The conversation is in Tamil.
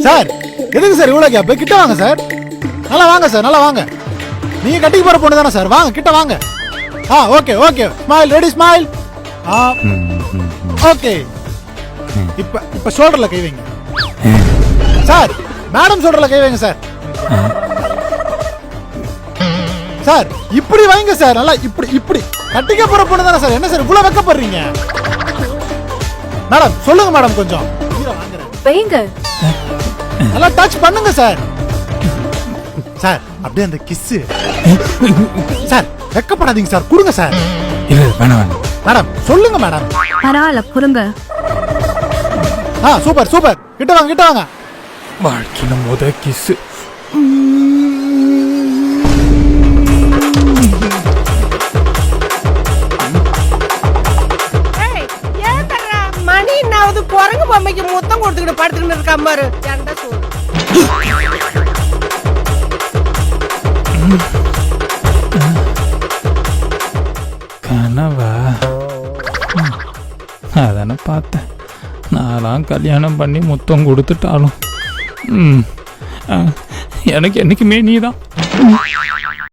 சார் எதுக்கு சார் இவ்வளோ கேப்? கிட்ட வாங்க சார். நல்லா வாங்க சார், நல்லா வாங்க. நீங்க கட்டிக்கு போற பொண்ணு தானே சார்? வாங்க கிட்ட வாங்க. Okay okay, smile, ready smile. Okay. இப்ப ஷோல்டர்ல கை வைங்க சார். மேடம் ஷோல்டர்ல கை வைங்க சார். சார் இப்படி வைங்க சார், நல்லா இப்படி இப்படி. கட்டிக்க போற பொண்ணு தானே சார்? என்ன சார் இவ்வளவு வெக்கப்படுறீங்க? மேடம் சொல்லுங்க மேடம், கொஞ்சம் வைங்க. நல்லா டச் பண்ணுங்க சார். சார் அப்படியே அந்த கிஸ். சார் வெக்கப்படாதீங்க சார், கொடுங்க சார். இல்ல வேணாம். மேடம் சொல்லுங்க மேடம். பரவாயில்ல புருங்க. Super super. கிட்ட வாங்க கிட்ட வாங்க. வாழ்க்கையில முத கிஸ். மணி என்னாவது குரங்கு பொம்மைக்கு முத்தம் கொடுத்துக்கிட்டு படுத்துக்கிட்டு இருக்கா பாரு. கனவா? அதானே பார்த்தேன். நான்லாம் கல்யாணம் பண்ணி முத்தம் கொடுத்துட்டாலும் எனக்கு என்னைக்குமே நீ தான்.